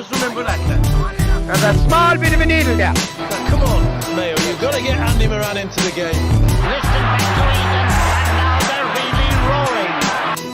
Just remember that, lad. There's a small bit of a needle there. Now, come on, Mayo, you've got to get Andy Moran into the game. Listen back to England, and now they're really roaring.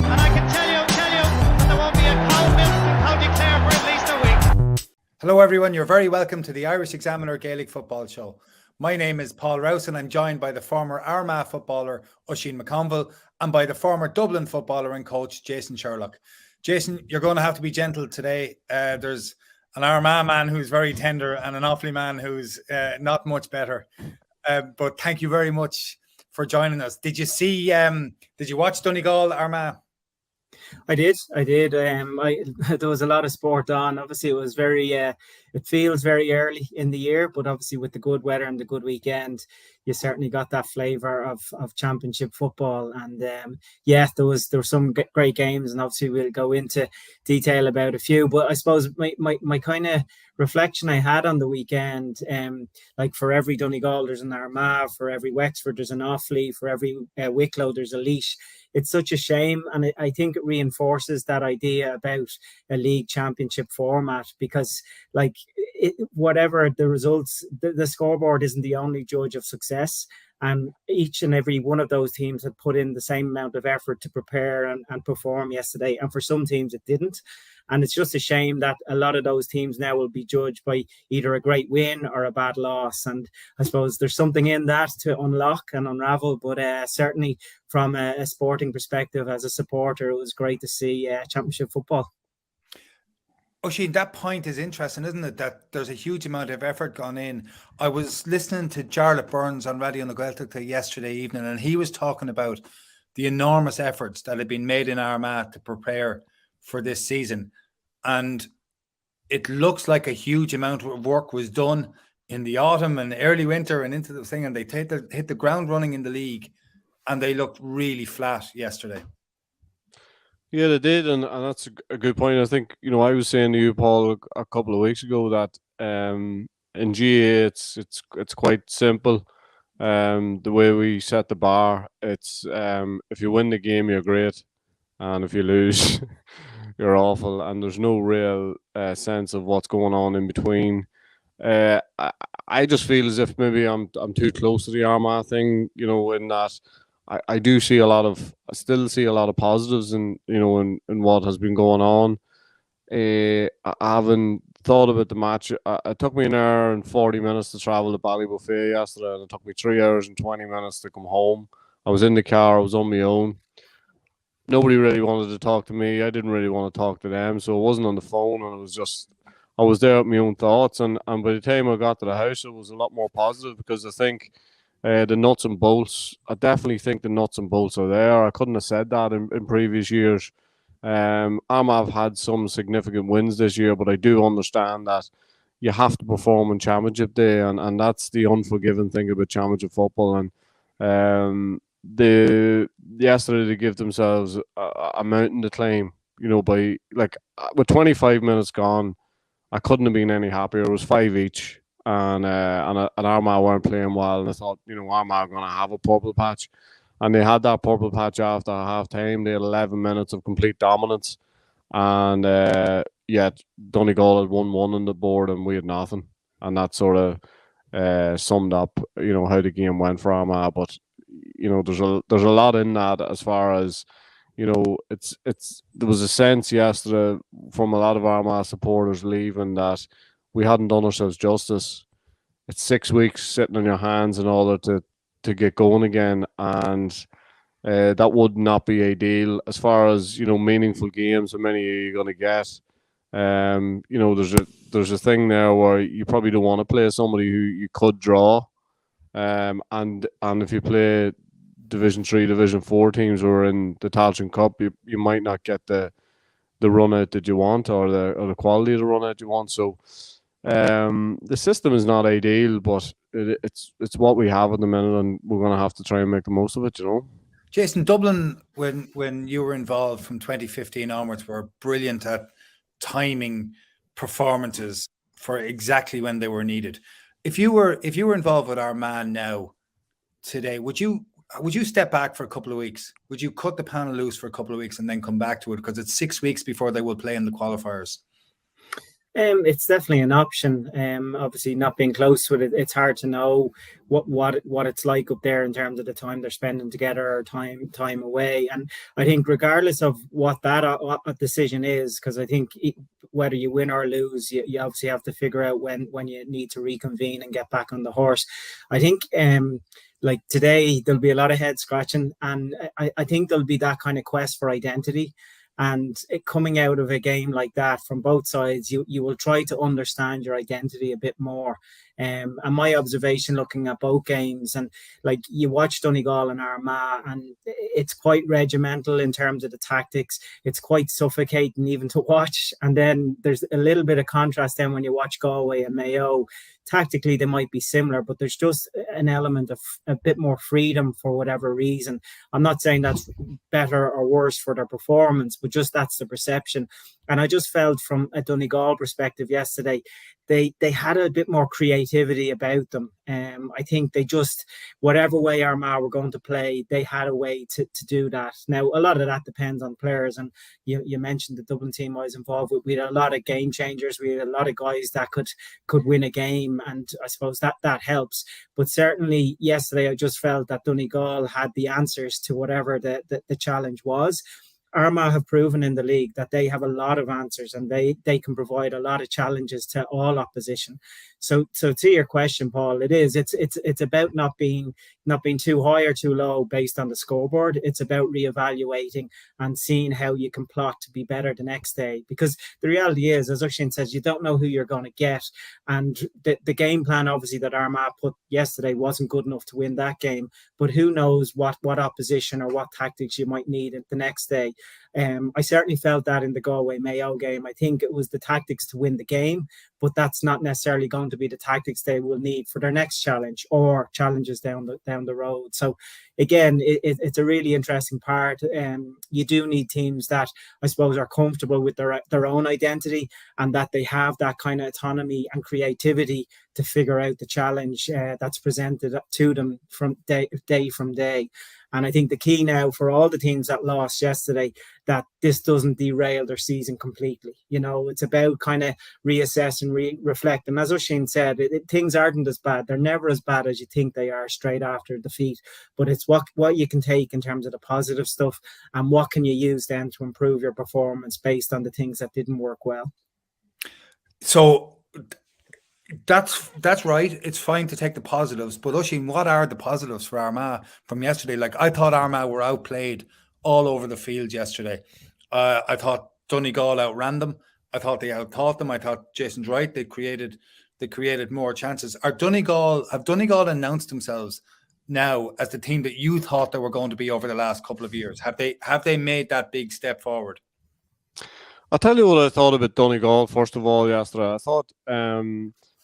And I can tell you that there won't be a cow milk in County Clare for at least a week. Hello everyone, you're very welcome to the Irish Examiner Gaelic Football Show. My name is Paul Rouse and I'm joined by the former Armagh footballer Oisin McConville and by the former Dublin footballer and coach Jason Sherlock. Jason, you're going to have to be gentle today. There's an Armagh man who's very tender and an Offaly man who's not much better. But thank you very much for joining us. Did you watch Donegal Armagh? I did. There was a lot of sport on. Obviously, it was it feels very early in the year, but obviously with the good weather and the good weekend, you certainly got that flavour of championship football. And there was some great games, and obviously we'll go into detail about a few. But I suppose my kind of reflection I had on the weekend, like for every Donegal there's an Armagh, for every Wexford there's an Offaly, for every Wicklow there's a Laois. It's such a shame, and I think it reinforces that idea about a league championship format, because whatever the results, the scoreboard isn't the only judge of success, and each and every one of those teams had put in the same amount of effort to prepare and perform yesterday, and for some teams it didn't. And it's just a shame that a lot of those teams now will be judged by either a great win or a bad loss. And I suppose there's something in that to unlock and unravel. But certainly from a sporting perspective, as a supporter, it was great to see championship football. Oisin, that point is interesting, isn't it? That there's a huge amount of effort gone in. I was listening to Jarlath Burns on Radio na Gaeltachta yesterday evening, and he was talking about the enormous efforts that had been made in Armagh to prepare for this season, and it looks like a huge amount of work was done in the autumn and early winter and into the thing, and they hit the ground running in the league, and they looked really flat yesterday. Yeah, they did, and that's a good point. I think, I was saying to you, Paul, a couple of weeks ago that in GA it's quite simple. The way we set the bar, it's if you win the game, you're great, and if you lose, you're awful, and there's no real sense of what's going on in between. I just feel as if maybe I'm too close to the Armagh thing, in that I still see a lot of positives in what has been going on. I haven't thought about the match. It took me an hour and 40 minutes to travel to Ballybuffet yesterday, and it took me 3 hours and 20 minutes to come home. I was in the car, I was on my own. Nobody really wanted to talk to me. I didn't really want to talk to them, so it wasn't on the phone, and I was there with my own thoughts. And by the time I got to the house, it was a lot more positive, because I think the nuts and bolts, I definitely think the nuts and bolts are there. I couldn't have said that in previous years. Armagh have had some significant wins this year, but I do understand that you have to perform on Championship Day, and that's the unforgiving thing about Championship football. And yesterday they give themselves a mountain to climb, by with 25 minutes gone, I couldn't have been any happier. It was 5 each, and Armagh weren't playing well, and I thought, Armagh are going to have a purple patch, and they had that purple patch after half time. They had 11 minutes of complete dominance, and Donegal had 1-1 on the board, and we had nothing, and that sort of summed up, how the game went for Armagh. But there's a lot in that, as far as there was a sense yesterday from a lot of Armagh supporters leaving that we hadn't done ourselves justice. It's 6 weeks sitting on your hands in order to get going again, and that would not be ideal. As far as meaningful games, how many are you going to get? There's a thing there where you probably don't want to play somebody who you could draw. And if you play Division 3, Division 4 teams who are in the Tailteann Cup, you might not get the run out that you want, or the quality of the run out you want. So the system is not ideal, but it's what we have at the minute, and we're going to have to try and make the most of it. Jason, Dublin, when you were involved from 2015 onwards, were brilliant at timing performances for exactly when they were needed. If you were involved with Armagh now today, would you step back for a couple of weeks? Would you cut the panel loose for a couple of weeks and then come back to it? Because it's 6 weeks before they will play in the qualifiers. It's definitely an option. Obviously, not being close with it, it's hard to know what it's like up there in terms of the time they're spending together or time away. And I think regardless of what that decision is, because I think whether you win or lose, you obviously have to figure out when you need to reconvene and get back on the horse. I think like today there'll be a lot of head scratching, and I think there'll be that kind of quest for identity. And coming out of a game like that from both sides, you will try to understand your identity a bit more. And my observation looking at both games, and like you watch Donegal and Armagh, and it's quite regimental in terms of the tactics. It's quite suffocating even to watch. And then there's a little bit of contrast then when you watch Galway and Mayo. Tactically, they might be similar, but there's just an element of a bit more freedom for whatever reason. I'm not saying that's better or worse for their performance, but just that's the perception. And I just felt from a Donegal perspective yesterday, they had a bit more creativity about them. I think they just, whatever way Armagh were going to play, they had a way to do that. Now, a lot of that depends on players. And you mentioned the Dublin team I was involved with. We had a lot of game changers. We had a lot of guys that could win a game. And I suppose that helps. But certainly yesterday, I just felt that Donegal had the answers to whatever the challenge was. Armagh have proven in the league that they have a lot of answers, and they can provide a lot of challenges to all opposition. So to your question, Paul, it's about not being too high or too low based on the scoreboard. It's about reevaluating and seeing how you can plot to be better the next day. Because the reality is, as Oisín says, you don't know who you're going to get, and the game plan obviously that Armagh put yesterday wasn't good enough to win that game. But who knows what opposition or what tactics you might need the next day. I certainly felt that in the Galway Mayo game. I think it was the tactics to win the game, but that's not necessarily going to be the tactics they will need for their next challenge or challenges down the road. So again, it's a really interesting part. You do need teams that I suppose are comfortable with their own identity, and that they have that kind of autonomy and creativity to figure out the challenge that's presented to them from day from day. And I think the key now for all the teams that lost yesterday, that this doesn't derail their season completely. You know, it's about kind of reassess and reflect. And as Oisín said, things aren't as bad. They're never as bad as you think they are straight after defeat. But it's what you can take in terms of the positive stuff, and what can you use then to improve your performance based on the things that didn't work well. So that's right. It's fine to take the positives, but Oisín, what are the positives for Armagh from yesterday? Like, I thought Armagh were outplayed all over the field yesterday. I thought Donegal outran them. I thought they outthought them. I thought Jason's right. They created more chances. Have Donegal announced themselves now as the team that you thought they were going to be over the last couple of years? Have they made that big step forward? I'll tell you what I thought about Donegal first of all yesterday. I thought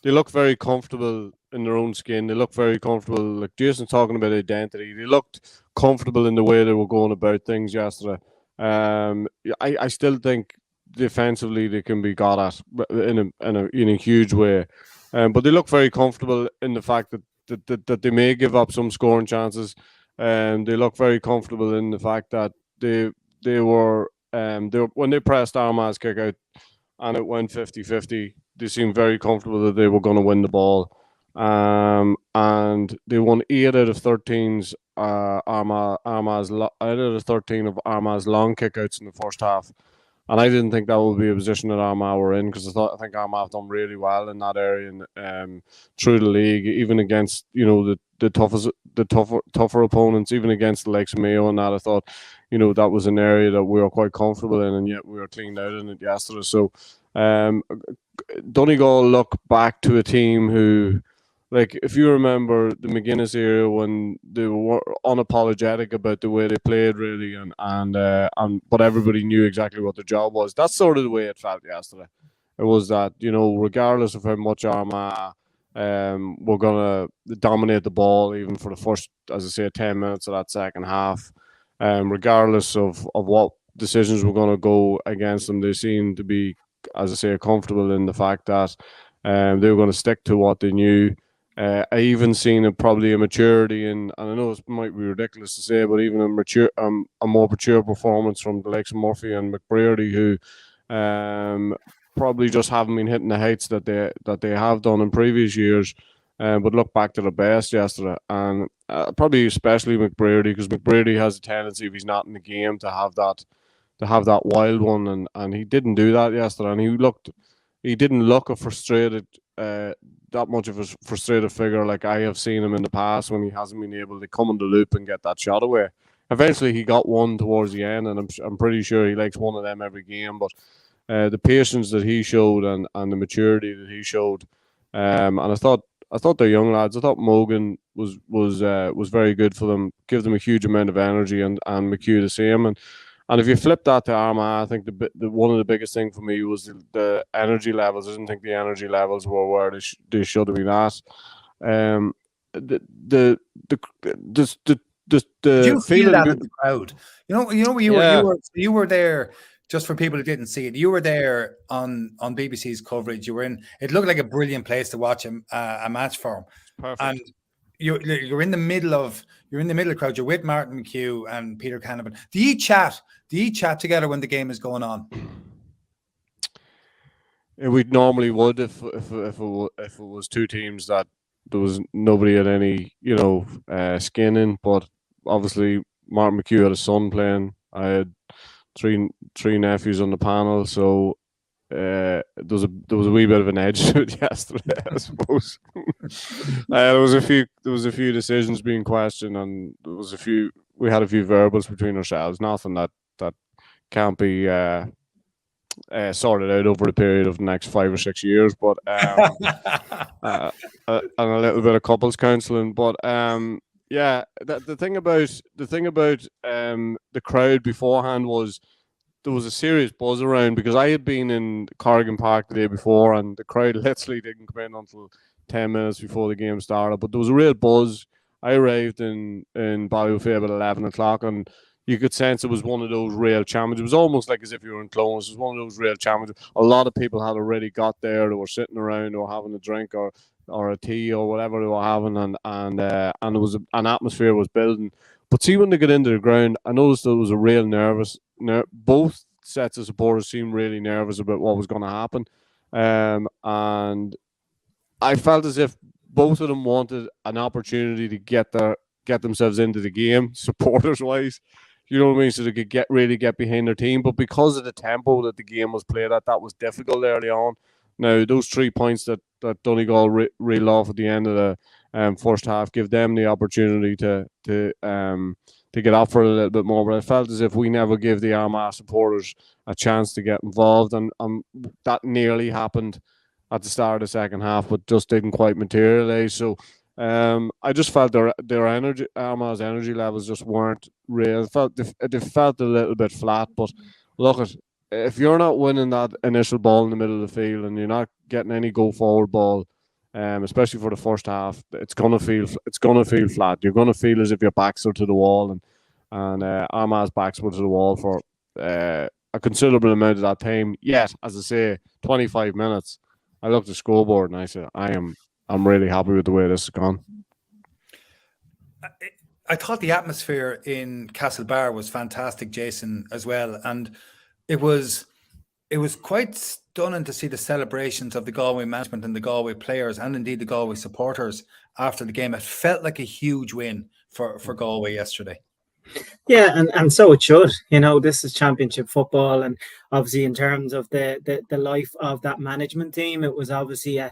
they look very comfortable in their own skin. They look very comfortable. Like Jason's talking about identity. They looked comfortable in the way they were going about things yesterday. I still think defensively they can be got at in a huge way. But they look very comfortable in the fact that they may give up some scoring chances. They look very comfortable in the fact that they were when they pressed Armagh's kick out and it went 50-50, they seemed very comfortable that they were going to win the ball. And they won 8 out of 13's Armagh's 8 out of 13 of Armagh's long kickouts in the first half. And I didn't think that would be a position that Armagh were in, because I think Armagh have done really well in that area and through the league, even against the tougher opponents, even against the likes of Mayo and that. I thought that was an area that we were quite comfortable in, and yet we were cleaned out in it yesterday. So Donegal look back to a team who, like, if you remember the McGuinness era when they were unapologetic about the way they played, really, and but everybody knew exactly what their job was. That's sort of the way it felt yesterday. It was that, regardless of how much Armagh were going to dominate the ball, even for the first, as I say, 10 minutes of that second half, regardless of what decisions were going to go against them, they seemed to be, as I say, comfortable in the fact that they were going to stick to what they knew. I even seen probably a maturity and I know it might be ridiculous to say, but even a more mature performance from the likes of Murphy and McBrearty, who probably just haven't been hitting the heights that they have done in previous years. But look back to the best yesterday, and probably especially McBrearty, because McBrearty has a tendency, if he's not in the game, to have that wild one, and he didn't do that yesterday, and he didn't look a frustrated, that much of a frustrated figure like I have seen him in the past when he hasn't been able to come in the loop and get that shot away. Eventually, he got one towards the end, and I'm pretty sure he likes one of them every game. But the patience that he showed and the maturity that he showed, and I thought they're young lads. I thought Mogan was very good for them, give them a huge amount of energy, and McHugh the same. And if you flip that to Armagh, I think the one of the biggest thing for me was the energy levels. I didn't think the energy levels were where they should have been at. The Did you feel feeling that good. in the crowd? You were there. Just for people who didn't see it, you were there on BBC's coverage. You were in. It looked like a brilliant place to watch a match for. Perfect. And you're in the middle of the crowd. You're with Martin McHugh and Peter Canavan. Do you chat together when the game is going on? We normally would if it was two teams that there was nobody at any skin in. But obviously Martin McHugh had a son playing. I had three nephews on the panel, so there was a wee bit of an edge to it yesterday, I suppose. There was a few decisions being questioned, and we had a few verbals between ourselves. Nothing that can't be sorted out over the period of the next 5 or 6 years, but and a little bit of couples counselling. But yeah, the thing about the crowd beforehand was there was a serious buzz around, because I had been in Corrigan Park the day before, and the crowd literally didn't come in until 10 minutes before the game started. But there was a real buzz. I arrived in Ballyofey about 11 o'clock, and you could sense it was one of those real championships. It was almost like as if you were in Clones. It was one of those real championships. A lot of people had already got there. They were sitting around or having a drink or a tea or whatever they were having, and it was an atmosphere was building. But see, when they got into the ground, I noticed there was a real both sets of supporters seemed really nervous about what was going to happen, and I felt as if both of them wanted an opportunity to get themselves into the game, supporters wise. You know what I mean? So they could get behind their team. But because of the tempo that the game was played at, that was difficult early on. Now, those 3 points that Donegal reeled off at the end of the first half give them the opportunity to get up for a little bit more. But I felt as if we never gave the Armagh supporters a chance to get involved, and that nearly happened at the start of the second half, but just didn't quite materialise. So I just felt their energy, Armagh's energy levels just weren't real. They felt a little bit flat. But look, if you're not winning that initial ball in the middle of the field and you're not getting any go forward ball, especially for the first half, it's gonna feel flat. You're gonna feel as if your backs are to the wall, and Armagh's backs were to the wall for a considerable amount of that time. Yet, as I say, 25 minutes. I looked at the scoreboard and I said, I'm really happy with the way this has gone. I thought the atmosphere in Castlebar was fantastic, Jason, as well, and it was quite stunning to see the celebrations of the Galway management and the Galway players, and indeed the Galway supporters after the game. It felt like a huge win for Galway yesterday. Yeah, and so it should. This is championship football, and obviously in terms of the life of that management team, it was obviously a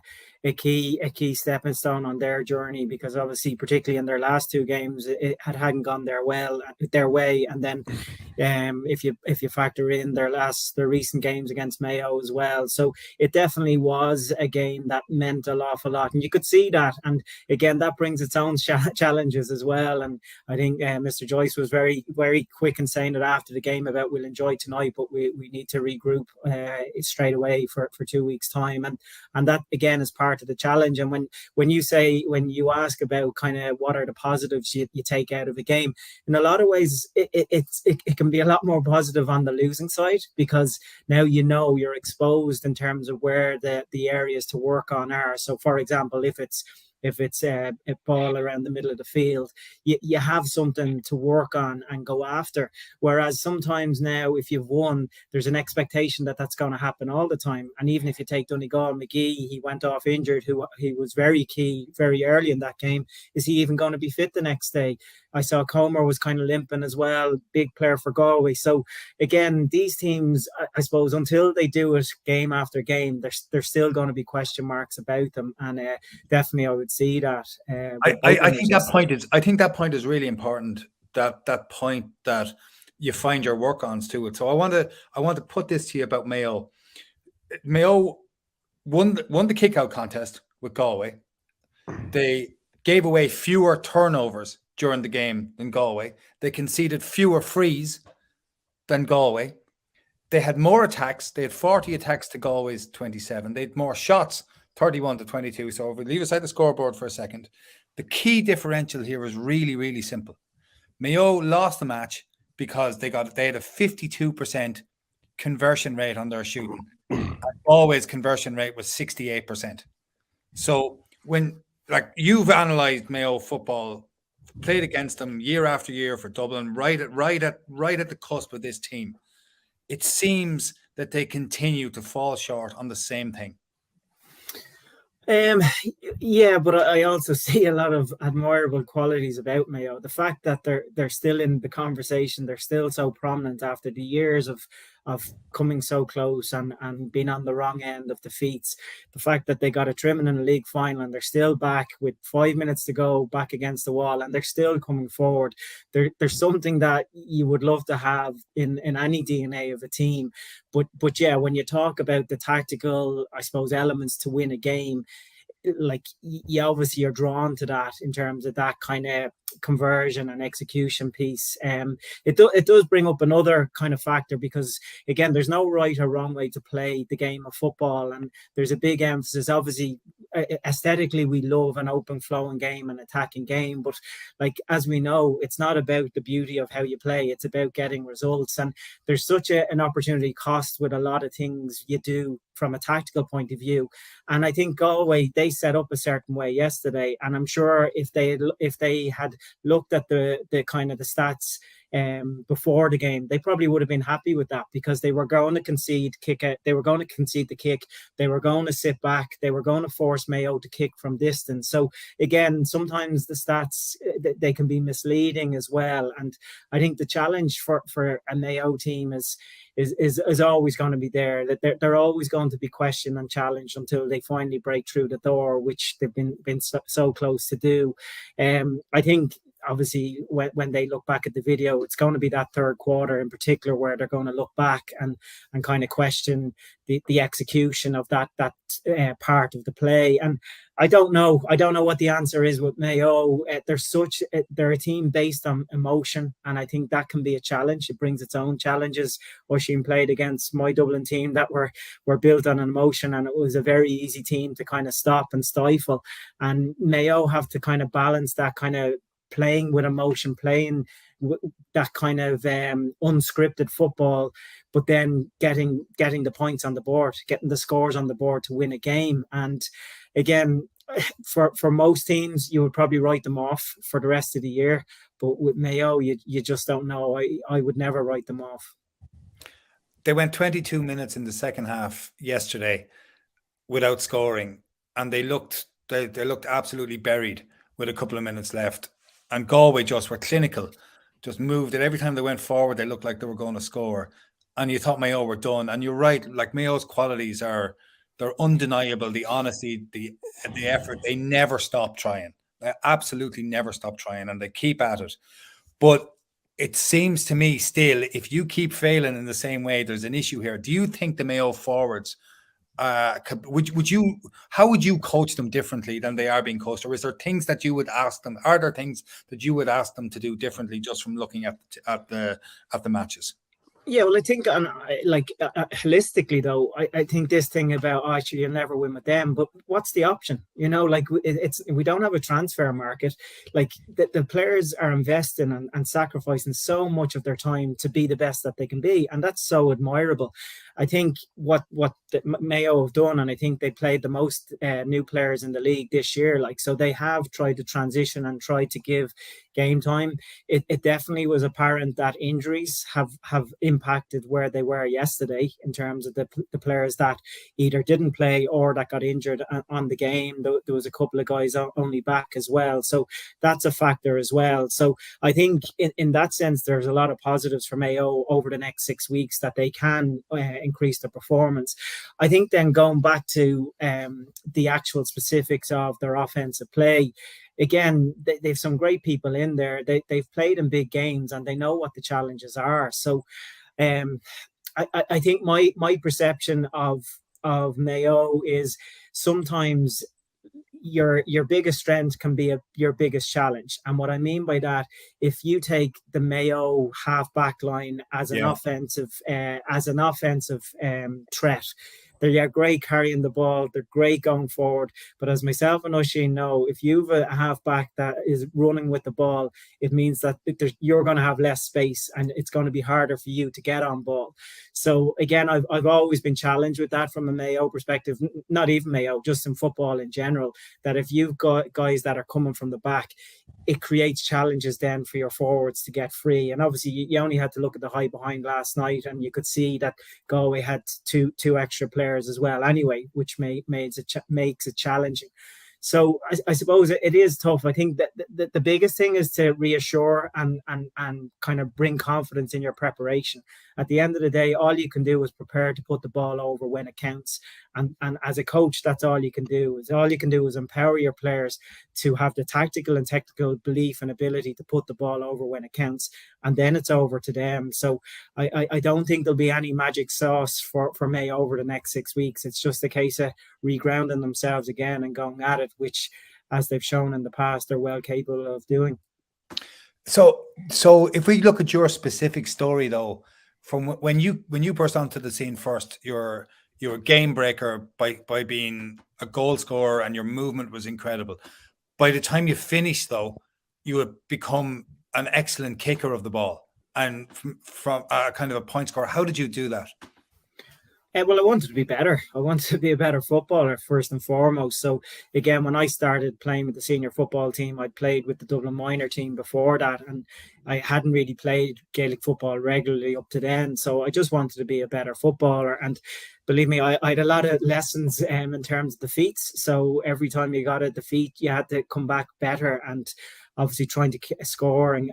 key stepping stone on their journey, because obviously particularly in their last 2 games it hadn't gone their way, and then if you factor in their recent games against Mayo as well, so it definitely was a game that meant an awful lot, and you could see that. And again, that brings its own challenges as well. And I think Mr. Joyce was very, very quick in saying it after the game about, we'll enjoy tonight, but we need to regroup straight away for 2 weeks time, and that again is part of the challenge. And when you ask about kind of what are the positives you take out of a game, in a lot of ways it can be a lot more positive on the losing side, because now you're exposed in terms of where the areas to work on are. So for example, if it's if it's a ball around the middle of the field, you have something to work on and go after. Whereas sometimes now, if you've won, there's an expectation that that's going to happen all the time. And even if you take Donegal, McGee, he went off injured, he was very key very early in that game. Is he even going to be fit the next day? I saw Comer was kind of limping as well, big player for Galway. So again, these teams, I suppose, until they do it game after game, there's still going to be question marks about them, and definitely I would see that. I think that point is really important. That point that you find your work-ons to it. So I want to put this to you about Mayo. Mayo won the kick-out contest with Galway. They gave away fewer turnovers during the game than Galway. They conceded fewer frees than Galway. They had more attacks. They had 40 attacks to Galway's 27. They had more shots, 31 to 22. So if we leave aside the scoreboard for a second, the key differential here is really, really simple. Mayo lost the match because they had a 52% conversion rate on their shooting. Galway's conversion rate was 68%. So when, like, you've analysed Mayo football, played against them year after year for Dublin, right at the cusp of this team, it seems that they continue to fall short on the same thing. Yeah, but I also see a lot of admirable qualities about Mayo. The fact that they're still in the conversation, they're still so prominent after the years of coming so close and being on the wrong end of defeats. The fact that they got a trimming in the league final and they're still back with 5 minutes to go, back against the wall, and they're still coming forward. There's something that you would love to have in any DNA of a team. But yeah, when you talk about the tactical, I suppose, elements to win a game, like, you obviously are drawn to that in terms of that kind of conversion and execution piece. It does bring up another kind of factor, because again, there's no right or wrong way to play the game of football, and there's a big emphasis. Obviously, aesthetically, we love an open flowing game, an attacking game, but like, as we know, it's not about the beauty of how you play, it's about getting results. And there's such an opportunity cost with a lot of things you do from a tactical point of view. And I think Galway, they set up a certain way yesterday, and I'm sure if they had looked at the kind of the stats before the game, they probably would have been happy with that, because they were going to concede they were going to concede the kick, they were going to sit back, they were going to force Mayo to kick from distance. So again, sometimes the stats, they can be misleading as well. And I think the challenge for a Mayo team is always going to be there, that they're always going to be questioned and challenged until they finally break through the door, which they've been so close to do. I think obviously when they look back at the video, it's going to be that third quarter in particular where they're going to look back and kind of question the execution of that part of the play. And I don't know what the answer is with Mayo. They're a team based on emotion, and I think that can be a challenge. It brings its own challenges. Oisín played against my Dublin team that were built on emotion, and it was a very easy team to kind of stop and stifle. And Mayo have to kind of balance that kind of playing with emotion, playing that kind of unscripted football, but then getting the points on the board, getting the scores on the board to win a game. And again, for most teams, you would probably write them off for the rest of the year, but with Mayo, you just don't know. I would never write them off. They went 22 minutes in the second half yesterday without scoring, and they looked absolutely buried with a couple of minutes left. And Galway just were clinical, just moved it. Every time they went forward, they looked like they were going to score. And you thought Mayo were done. And you're right, like, Mayo's qualities they're undeniable. The honesty, the effort, they never stop trying. They absolutely never stop trying, and they keep at it. But it seems to me still, if you keep failing in the same way, there's an issue here. Do you think the Mayo forwards, how would you coach them differently than they are being coached? Or is there things that you would ask them? Are there things that you would ask them to do differently just from looking at the matches? Yeah, well, I think holistically though, I think this thing about actually you'll never win with them, but what's the option? We don't have a transfer market. Like the players are investing and sacrificing so much of their time to be the best that they can be, and that's so admirable. I think what Mayo have done, and I think they played the most new players in the league this year. Like, so they have tried to transition and tried to give game time. It definitely was apparent that injuries have impacted where they were yesterday in terms of the players that either didn't play or that got injured on the game. There was a couple of guys only back as well, so that's a factor as well. So I think in that sense there's a lot of positives for Mayo over the next 6 weeks that they can increase their performance. I think then going back to the actual specifics of their offensive play, again, they've some great people in there. They've played in big games and they know what the challenges are. So I think my perception of Mayo is sometimes your biggest strength can be your biggest challenge. And what I mean by that, if you take the Mayo half back line as an offensive threat, they're great carrying the ball. They're great going forward. But as myself and Oisin know, if you've a halfback that is running with the ball, it means that you're going to have less space and it's going to be harder for you to get on ball. So again, I've always been challenged with that from a Mayo perspective, not even Mayo, just in football in general, that if you've got guys that are coming from the back, it creates challenges then for your forwards to get free. And obviously you only had to look at the high behind last night and you could see that Galway had two extra players as well anyway, which makes it challenging. So I suppose it is tough. I think that the biggest thing is to reassure and kind of bring confidence in your preparation. At the end of the day, all you can do is prepare to put the ball over when it counts. And as a coach, that's all you can do. All you can do is empower your players to have the tactical and technical belief and ability to put the ball over when it counts. And then it's over to them. So I don't think there'll be any magic sauce for Mayo over the next 6 weeks. It's just a case of regrounding themselves again and going at it, which, as they've shown in the past, they're well capable of doing. So if we look at your specific story, though, from when you burst onto the scene first, you're a game breaker by being a goal scorer, and your movement was incredible. By the time you finished, though, you had become an excellent kicker of the ball, and from a kind of a point scorer. How did you do that? Well, I wanted to be better. I wanted to be a better footballer first and foremost. So again, when I started playing with the senior football team, I'd played with the Dublin minor team before that, and I hadn't really played Gaelic football regularly up to then. So I just wanted to be a better footballer. And believe me, I had a lot of lessons in terms of defeats. So every time you got a defeat, you had to come back better, and obviously trying to score and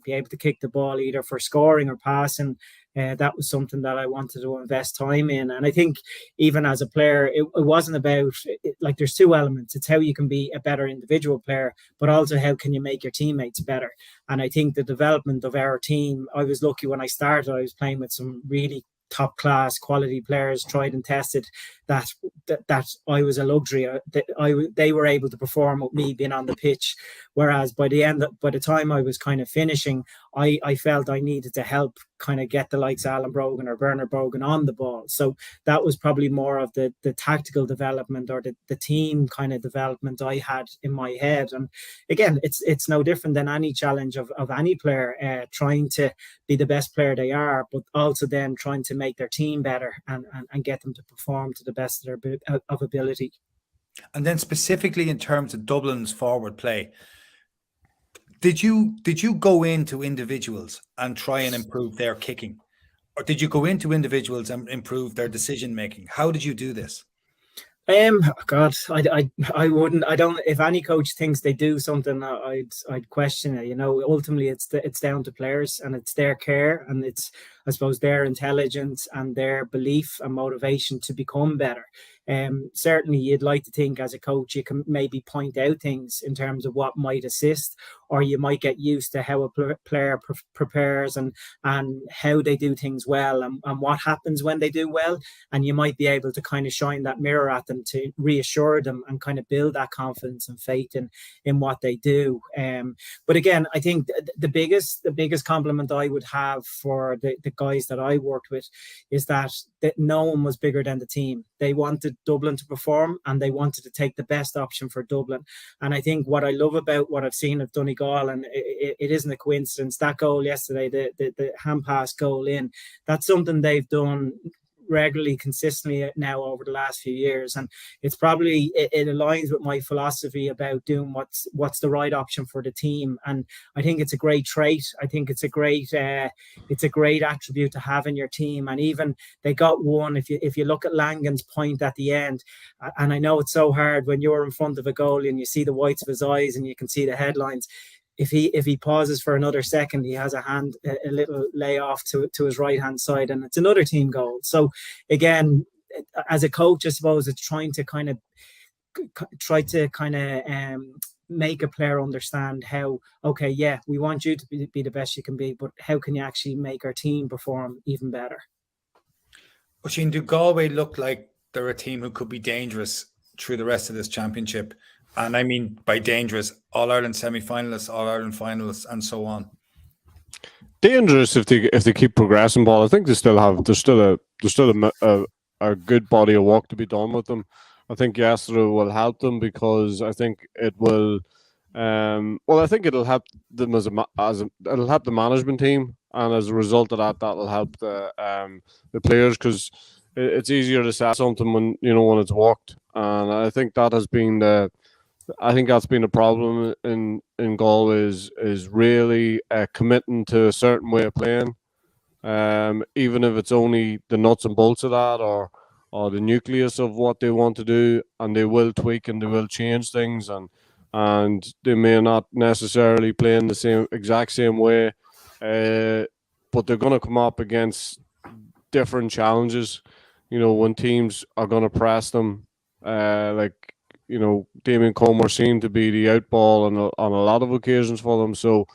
be able to kick the ball either for scoring or passing. That was something that I wanted to invest time in. And I think even as a player, it wasn't about, like, there's two elements. It's how you can be a better individual player, but also how can you make your teammates better. And I think the development of our team, I was lucky when I started, I was playing with some really top class quality players, tried and tested, that I was a luxury. They were able to perform with me being on the pitch, whereas by the time I was kind of finishing, I felt I needed to help kind of get the likes of Alan Brogan or Bernard Brogan on the ball. So that was probably more of the tactical development or the team kind of development I had in my head. And again, it's no different than any challenge of any player, trying to be the best player they are, but also then trying to make their team better and get them to perform to the best of their ability. And then specifically in terms of Dublin's forward play, did you go into individuals and try and improve their kicking, or did you go into individuals and improve their decision making? How did you do this? God, I wouldn't. I don't. If any coach thinks they do something, I'd question it. You know, ultimately, it's down to players, and it's their care, and it's, I suppose, their intelligence and their belief and motivation to become better. Certainly, you'd like to think as a coach you can maybe point out things in terms of what might assist, or you might get used to how a player prepares and how they do things well, and what happens when they do well, and you might be able to kind of shine that mirror at them to reassure them and kind of build that confidence and faith in what they do. But again, I think the biggest compliment I would have for the guys that I worked with, is that no one was bigger than the team. They wanted Dublin to perform, and they wanted to take the best option for Dublin. And I think what I love about what I've seen of Donegal, and it isn't a coincidence, that goal yesterday, the hand pass goal in, that's something they've done regularly, consistently now over the last few years, and it's probably it aligns with my philosophy about doing what's the right option for the team. And I think it's a great trait. I think it's a great attribute to have in your team. And even they got one, if you look at Langan's point at the end, and I know it's so hard when you're in front of a goalie and you see the whites of his eyes and you can see the headlines. If he pauses for another second, he has a little layoff to his right hand side, and it's another team goal. So again, as a coach, I suppose it's trying to kind of make a player understand how, okay, yeah, we want you to be the best you can be, but how can you actually make our team perform even better? Oisín, do Galway look like they're a team who could be dangerous through the rest of this championship? And I mean by dangerous, All-Ireland semi-finalists, All-Ireland finalists, and so on. Dangerous if they keep progressing, Paul. I think there's still a good body of work to be done with them. I think yesterday will help them because I think it will. I think it'll help them it'll help the management team, and as a result of that, will help the players, because it's easier to say something when it's worked. And I think that has been that's been a problem in Galway is really committing to a certain way of playing, even if it's only the nuts and bolts of that or the nucleus of what they want to do, and they will tweak and they will change things, and they may not necessarily play in the exact same way, but they're going to come up against different challenges, when teams are going to press them, Damien Comer seemed to be the outball on a lot of occasions for them. So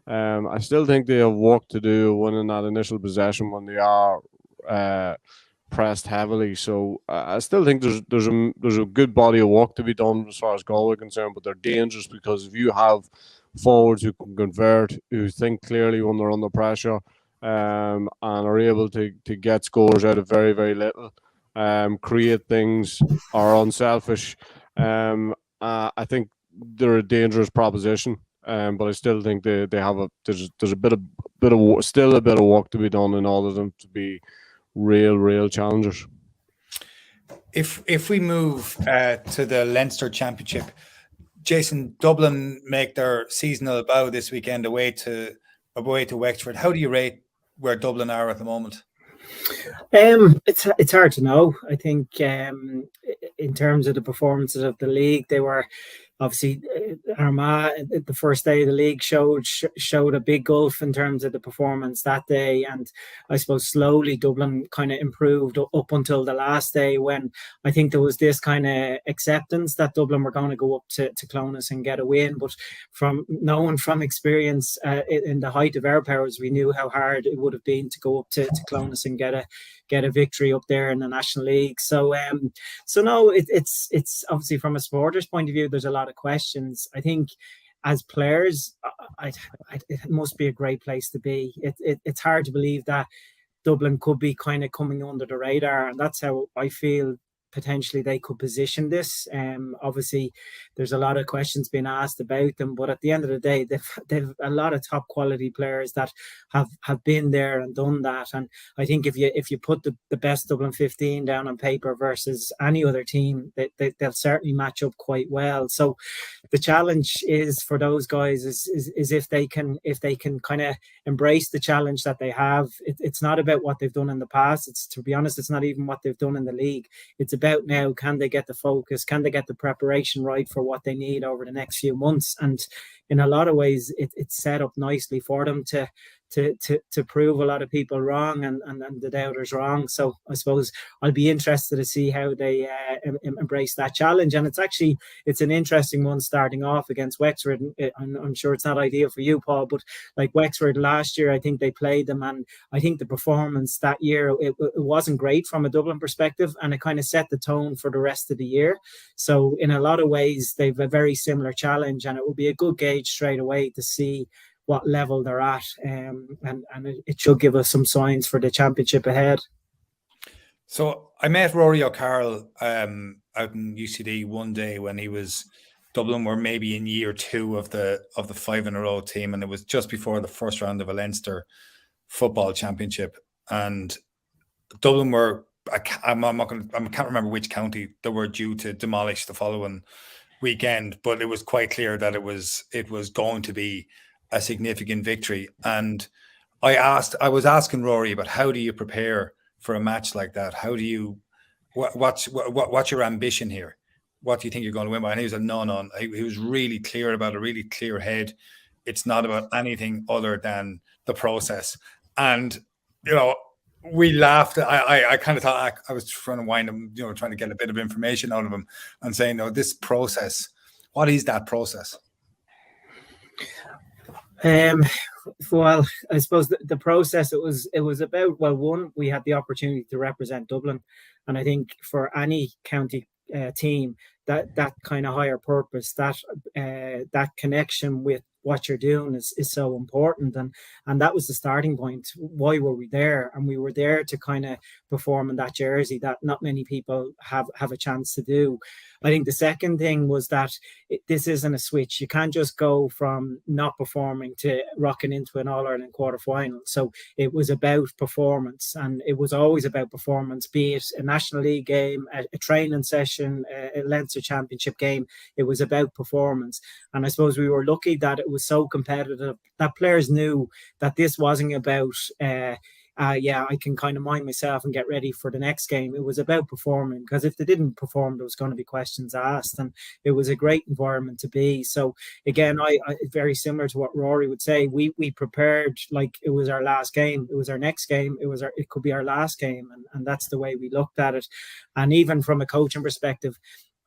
I still think they have work to do winning that initial possession when they are pressed heavily. So I still think there's a good body of work to be done as far as Galway are concerned, but they're dangerous because if you have forwards who can convert, who think clearly when they're under pressure, and are able to get scores out of very, very little, create things, are unselfish, I think they're a dangerous proposition. But I still think they have there's a bit of work to be done in all of them to be real challengers. If we move to the Leinster Championship, Jason, Dublin make their seasonal bow this weekend away to Wexford. How do you rate where Dublin are at the moment? It's hard to know. I think in terms of the performances of the league, they were obviously Armagh the first day of the league showed a big gulf in terms of the performance that day, and I suppose slowly Dublin kind of improved up until the last day, when I think there was this kind of acceptance that Dublin were going to go up to Clonus and get a win. But from knowing from experience in the height of our powers, we knew how hard it would have been to go up to Clonus and get a victory up there in the National League. So no, it's obviously from a supporter's point of view, there's a lot of questions. I think as players, it must be a great place to be. It's hard to believe that Dublin could be kind of coming under the radar, and that's how I feel potentially they could position this. Obviously there's a lot of questions being asked about them, but at the end of the day, they've a lot of top quality players that have been there and done that. And I think if you put the best Dublin 15 down on paper versus any other team, they'll certainly match up quite well. So the challenge is for those guys is if they can kind of embrace the challenge that they have. It's not about what they've done in the past. It's, to be honest, it's not even what they've done in the league. It's about now, can they get the focus? Can they get the preparation right for what they need over the next few months? And in a lot of ways, it's set up nicely for them to prove a lot of people wrong and the doubters wrong. So I suppose I'll be interested to see how they embrace that challenge. And it's an interesting one starting off against Wexford. I'm sure it's not ideal for you, Paul, but like Wexford last year, I think they played them, and I think the performance that year, it wasn't great from a Dublin perspective, and it kind of set the tone for the rest of the year. So in a lot of ways, they've a very similar challenge, and it will be a good gauge straight away to see what level they're at, and it should give us some signs for the championship ahead. So I met Rory O'Carroll out in UCD one day when Dublin were maybe in year 2 of the 5 in a row team, and it was just before the first round of a Leinster football championship, and Dublin were, I can't remember which county they were due to demolish the following weekend, but it was quite clear that it was going to be a significant victory. And I was asking Rory about, how do you prepare for a match like that? How do you, what's your ambition here? What do you think you're going to win by? And he was like, no. He was really clear about a really clear head. It's not about anything other than the process. And, we laughed. I kind of thought I was trying to wind him, trying to get a bit of information out of him and saying, no, this process, what is that process? Well, I suppose the process, it was about, well, one, we had the opportunity to represent Dublin, and I think for any county team, that kind of higher purpose, that connection with what you're doing is so important, and that was the starting point. Why were we there? And we were there to kind of perform in that jersey that not many people have a chance to do. I think the second thing was that this isn't a switch. You can't just go from not performing to rocking into an All-Ireland quarter-final. So it was about performance, and it was always about performance, be it a National League game, a training session, a Leinster Championship game. It was about performance. And I suppose we were lucky that it was so competitive that players knew that this wasn't about I can kind of mind myself and get ready for the next game. It was about performing, because if they didn't perform, there was going to be questions asked, and it was a great environment to be. So again, I very similar to what Rory would say, we prepared like it was our last game. It was our next game. It could be our last game, and that's the way we looked at it. And even from a coaching perspective,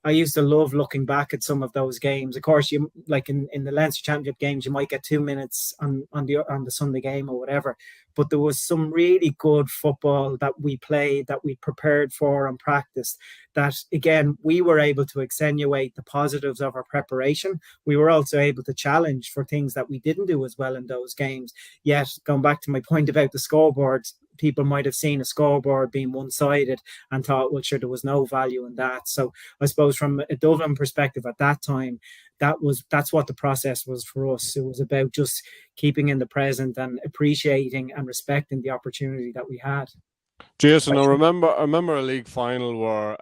I used to love looking back at some of those games. Of course, you like in the Leinster Championship games, you might get 2 minutes on the Sunday game or whatever. But there was some really good football that we played, that we prepared for and practiced, that, again, we were able to accentuate the positives of our preparation. We were also able to challenge for things that we didn't do as well in those games. Yet, going back to my point about the scoreboard, people might have seen a scoreboard being one-sided and thought, well, sure, there was no value in that. So I suppose from a Dublin perspective at that time, that's what the process was for us. It was about just keeping in the present and appreciating and respecting the opportunity that we had. Jason, I remember a league final where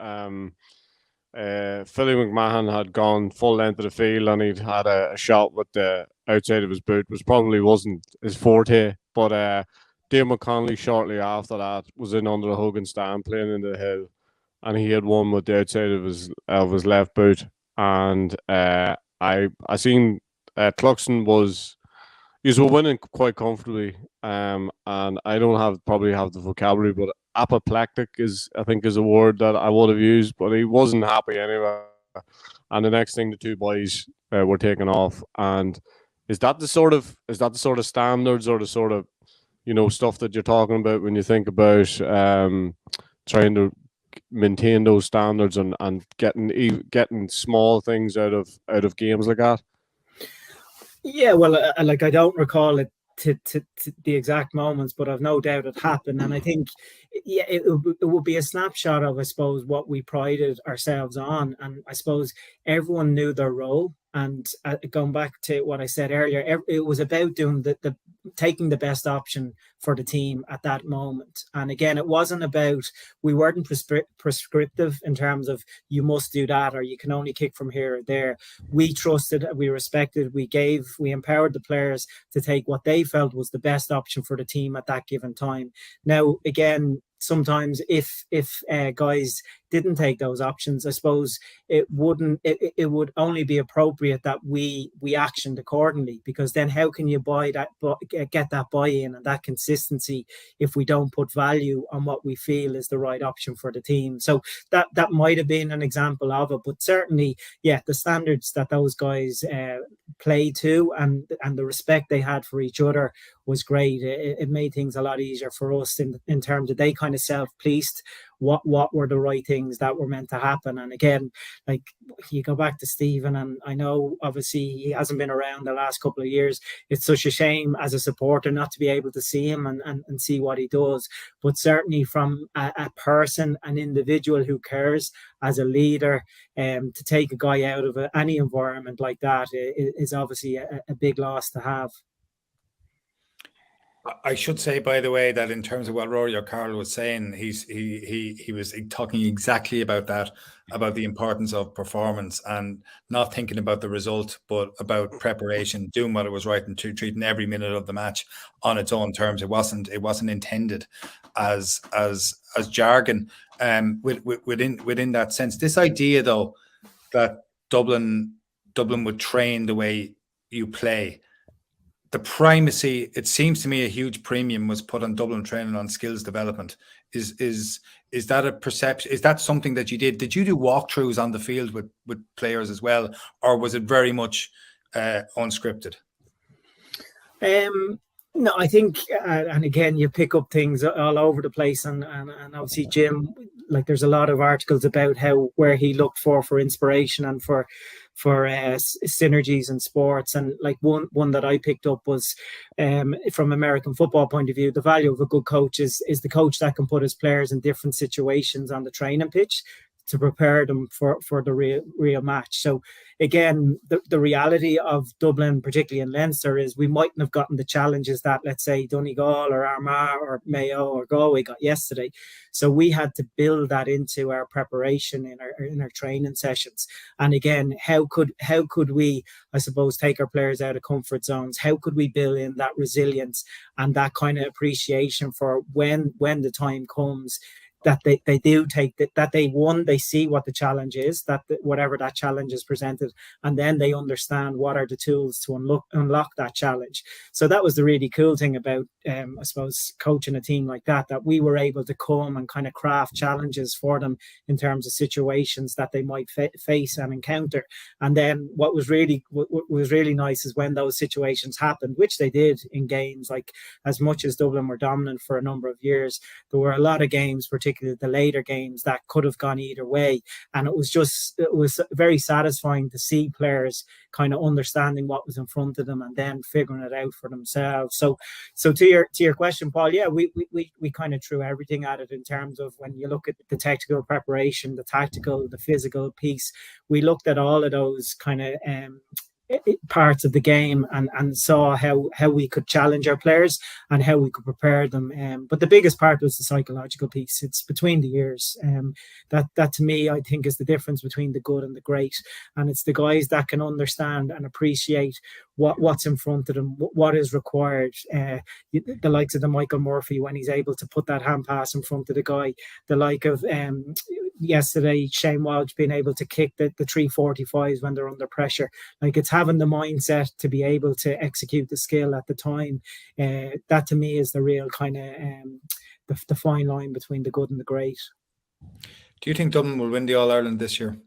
Philly McMahon had gone full length of the field, and he'd had a shot with the outside of his boot, which probably wasn't his forte. But Dave McConnelly shortly after that was in under the Hogan stand playing in the hill, and he had won with the outside of his left boot. And I seen Cluxton was winning quite comfortably, and I don't probably have the vocabulary, but apoplectic is a word that I would have used, but he wasn't happy anyway. And the next thing, the two boys were taken off. And is that the sort of standards, or the sort of stuff that you're talking about when you think about trying to maintain those standards and getting small things out of games like that? Yeah, well, I don't recall it to the exact moments, but I've no doubt it happened. And I think, yeah, it would be a snapshot of, I suppose, what we prided ourselves on. And I suppose everyone knew their role. And going back to what I said earlier, it was about doing the taking the best option for the team at that moment. And again, it wasn't about, we weren't prescriptive in terms of you must do that or you can only kick from here or there. We trusted, we respected, we empowered the players to take what they felt was the best option for the team at that given time. Now, again, sometimes if guys didn't take those options, I suppose it would only be appropriate that we actioned accordingly, because then how can you get that buy-in and that consistency if we don't put value on what we feel is the right option for the team? So that might have been an example of it, but certainly, yeah, the standards that those guys played to and the respect they had for each other was great. It made things a lot easier for us in terms of they kind of self-policed. what were the right things that were meant to happen. And again, like you go back to Stephen, and I know obviously he hasn't been around the last couple of years. It's such a shame as a supporter not to be able to see him and see what he does. But certainly from a person, an individual who cares, as a leader, to take a guy out of any environment like that is obviously a big loss to have. I should say, by the way, that in terms of what Rory O'Carroll was saying, he was talking exactly about that, about the importance of performance and not thinking about the result, but about preparation, doing what it was right, and treating every minute of the match on its own terms. It wasn't intended as jargon. Within that sense, this idea though that Dublin would train the way you play. The primacy, it seems to me, a huge premium was put on Dublin training on skills development. Is that a perception? Is that something that you did? Did you do walkthroughs on the field with players as well, or was it very much unscripted? No, I think, and again, you pick up things all over the place, and obviously Jim, like there's a lot of articles about where he looked for inspiration and for synergies in sports. And like one that I picked up was from American football point of view, the value of a good coach is the coach that can put his players in different situations on the training pitch to prepare them for the real match. So again, the reality of Dublin, particularly in Leinster, is we mightn't have gotten the challenges that, let's say, Donegal or Armagh or Mayo or Galway got yesterday. So we had to build that into our preparation in our training sessions. And again, how could we, I suppose, take our players out of comfort zones? How could we build in that resilience and that kind of appreciation for when the time comes that they do take that they see what the challenge is, that whatever that challenge is presented, and then they understand what are the tools to unlock that challenge. So that was the really cool thing about I suppose coaching a team like that we were able to come and kind of craft challenges for them in terms of situations that they might face and encounter. And then what was really nice is when those situations happened, which they did in games, like as much as Dublin were dominant for a number of years, there were a lot of games, particularly the later games, that could have gone either way. And it was very satisfying to see players kind of understanding what was in front of them and then figuring it out for themselves. So to your question, Paul, yeah, we kind of threw everything at it in terms of when you look at the technical preparation, the tactical, the physical piece. We looked at all of those kind of parts of the game and saw how we could challenge our players and how we could prepare them. But the biggest part was the psychological piece. It's between the ears. That to me, I think, is the difference between the good and the great. And it's the guys that can understand and appreciate what's in front of them, what is required. The likes of the Michael Murphy, when he's able to put that hand pass in front of the guy. The like of yesterday, Shane Walsh being able to kick the 345s when they're under pressure. Like, it's having the mindset to be able to execute the skill at the time. That to me is the real kind of the fine line between the good and the great. Do you think Dublin will win the All-Ireland this year?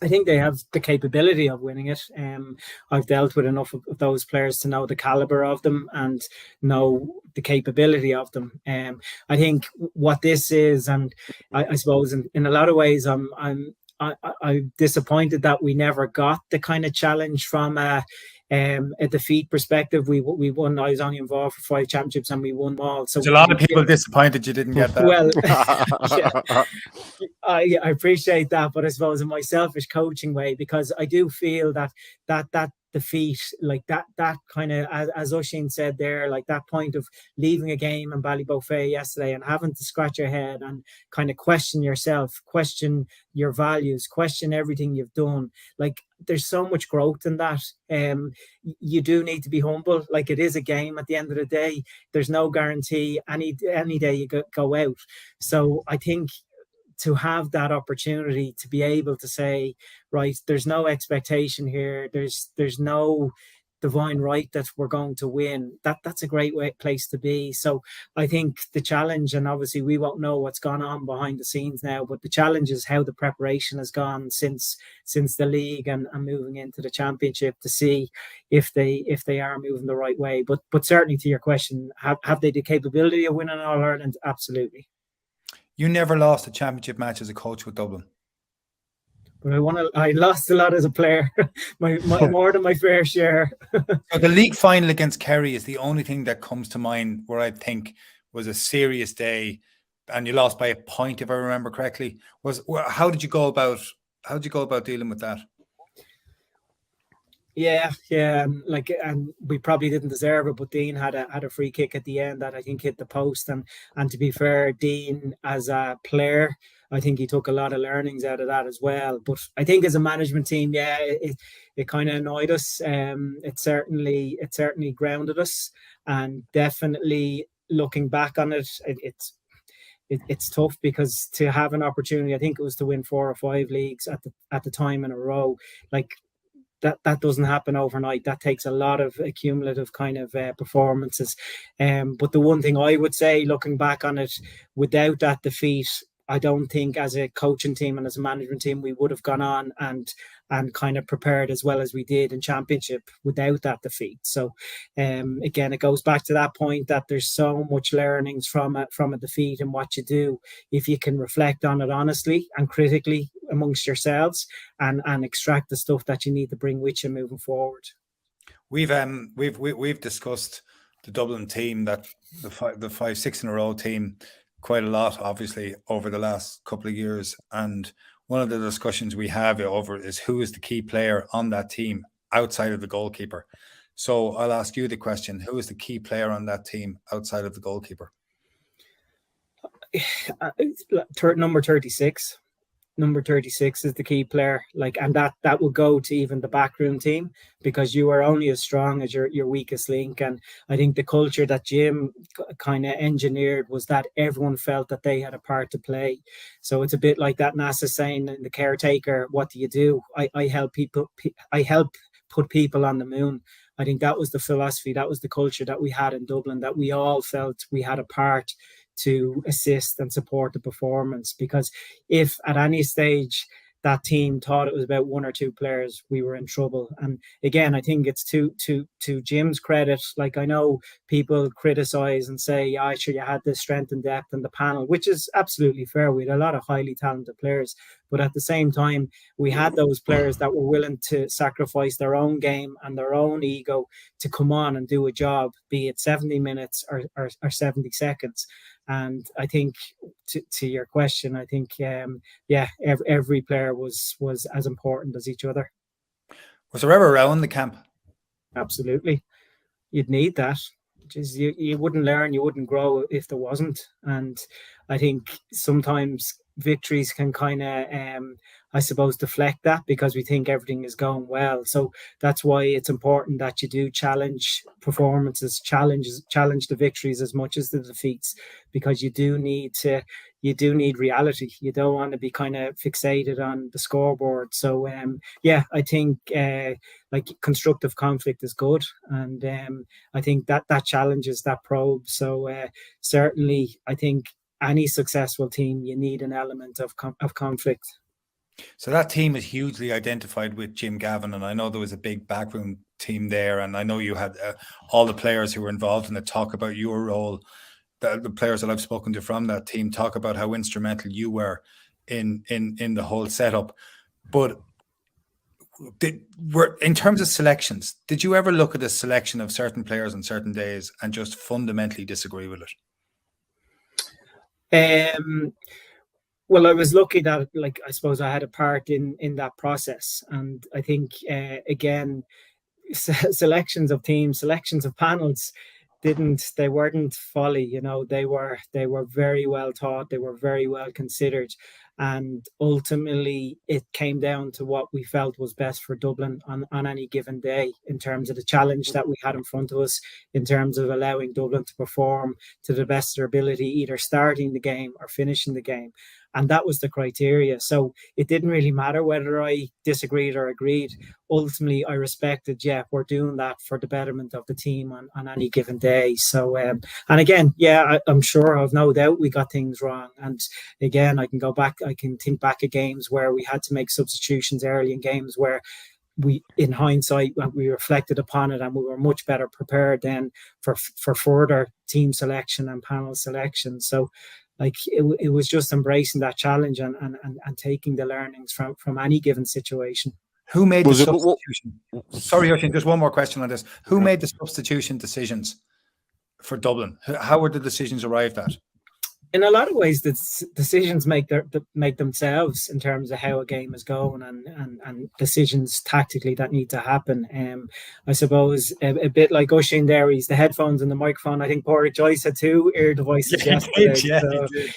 I think they have the capability of winning it. I've dealt with enough of those players to know the caliber of them and know the capability of them. I think what this is, and I suppose in a lot of ways, I'm disappointed that we never got the kind of challenge from a defeat perspective. We won. I was only involved for 5 championships and we won all. So there's a lot of people disappointed you didn't get that. Well, yeah, I appreciate that, but I suppose in my selfish coaching way, because I do feel that defeat, like that kind of, as Oisín said there, like that point of leaving a game in Ballybofey yesterday and having to scratch your head and kind of question yourself, question your values, question everything you've done. Like, there's so much growth in that. You do need to be humble. Like, it is a game at the end of the day. There's no guarantee any day you go out. So I think to have that opportunity to be able to say, right, there's no expectation here, there's no divine right that we're going to win, that's a great place to be. So I think the challenge, and obviously we won't know what's gone on behind the scenes now, but the challenge is how the preparation has gone since the league and moving into the championship, to see if they are moving the right way. But certainly, to your question, have they the capability of winning All Ireland? Absolutely. You never lost a championship match as a coach with Dublin. But I lost a lot as a player, more than my fair share. So the league final against Kerry is the only thing that comes to mind where I think was a serious day, and you lost by a point, if I remember correctly. How did you go about dealing with that? Yeah, and we probably didn't deserve it, but Dean had a free kick at the end that I think hit the post, and to be fair, Dean as a player, I think he took a lot of learnings out of that as well. But I think as a management team, yeah, it kind of annoyed us. It certainly grounded us, and definitely looking back on it, it's tough, because to have an opportunity, I think it was to win 4 or 5 leagues at the time in a row, like. That doesn't happen overnight. That takes a lot of accumulative kind of performances. But the one thing I would say, looking back on it, without that defeat, I don't think as a coaching team and as a management team we would have gone on and kind of prepared as well as we did in championship without that defeat. So again, it goes back to that point that there's so much learnings from a defeat and what you do if you can reflect on it honestly and critically amongst yourselves and extract the stuff that you need to bring with you moving forward. We've discussed the Dublin team, that the 5-6 in a row team, quite a lot, obviously, over the last couple of years. And one of the discussions we have over is who is the key player on that team outside of the goalkeeper. So I'll ask you the question: who is the key player on that team outside of the goalkeeper? Number 36. Number 36 is the key player, and that will go to even the backroom team, because you are only as strong as your weakest link. And I think the culture that Jim kind of engineered was that everyone felt that they had a part to play. So it's a bit like that NASA saying in The Caretaker, what do you do? I help put people on the moon. I think that was the philosophy, that was the culture that we had in Dublin, that we all felt we had a part to assist and support the performance. Because if at any stage that team thought it was about 1 or 2 players, we were in trouble. And again, I think it's to Jim's credit. I know people criticize and say, yeah, sure, you had the strength and depth in the panel, which is absolutely fair. We had a lot of highly talented players, but at the same time, we had those players that were willing to sacrifice their own game and their own ego to come on and do a job, be it 70 minutes or 70 seconds. And I think to your question, I think, every player was as important as each other. Was there ever a row in the camp? Absolutely. You'd need that. Just you wouldn't learn, you wouldn't grow if there wasn't. And I think sometimes victories can kind of, I suppose, deflect that, because we think everything is going well. So that's why it's important that you do challenge performances, challenge the victories as much as the defeats, because you do need reality. You don't want to be kind of fixated on the scoreboard. So I think constructive conflict is good, and I think that challenges, that probe. So certainly, I think any successful team, you need an element of conflict. So that team is hugely identified with Jim Gavin, and I know there was a big backroom team there, and I know you had all the players who were involved in it talk about your role. The players that I've spoken to from that team talk about how instrumental you were in the whole setup. But in terms of selections, did you ever look at a selection of certain players on certain days and just fundamentally disagree with it? Well, I was lucky that, I suppose I had a part in that process. And I think, again, selections of teams, selections of panels they weren't folly. They were very well thought. They were very well considered. And ultimately, it came down to what we felt was best for Dublin on any given day, in terms of the challenge that we had in front of us, in terms of allowing Dublin to perform to the best of their ability, either starting the game or finishing the game. And that was the criteria. So it didn't really matter whether I disagreed or agreed. Ultimately, I respected, we're doing that for the betterment of the team on any given day. So, and again, I'm sure, I've no doubt we got things wrong. And again, I can think back at games where we had to make substitutions early in games where we, in hindsight, we reflected upon it and we were much better prepared then for further team selection and panel selection. So like it was just embracing that challenge and taking the learnings from any given situation. Who made the Was it- substitution? Sorry, Oisin, just one more question on this. Who made the substitution decisions for Dublin? How were the decisions arrived at? In a lot of ways, the decisions make themselves in terms of how a game is going and decisions tactically that need to happen. I suppose a bit like Oisin there, he's the headphones and the microphone. I think Porrick Joyce had 2 ear devices yesterday.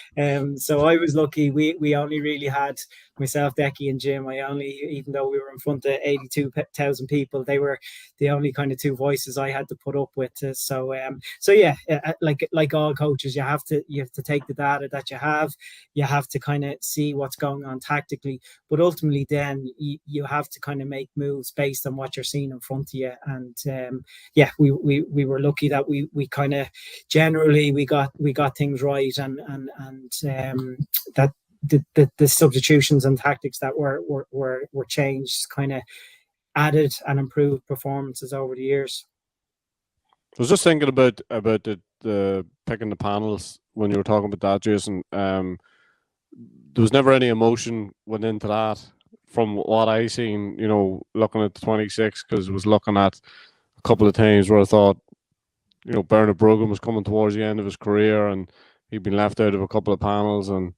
So I was lucky. We only really had myself, Decky, and Jim. Even though we were in front of 82,000 people, they were the only kind of 2 voices I had to put up with. So yeah, like all coaches, you have to take the data that you have to kind of see what's going on tactically, but ultimately then you have to kind of make moves based on what you're seeing in front of you. And yeah, we were lucky that we kind of generally we got things right, and that the substitutions and tactics that were changed kind of added and improved performances over the years. I was just thinking about the picking the panels when you were talking about that, Jason. There was never any emotion went into that from what I seen, looking at the 26, because I was looking at a couple of times where I thought, Bernard Bruggen was coming towards the end of his career and he'd been left out of a couple of panels. And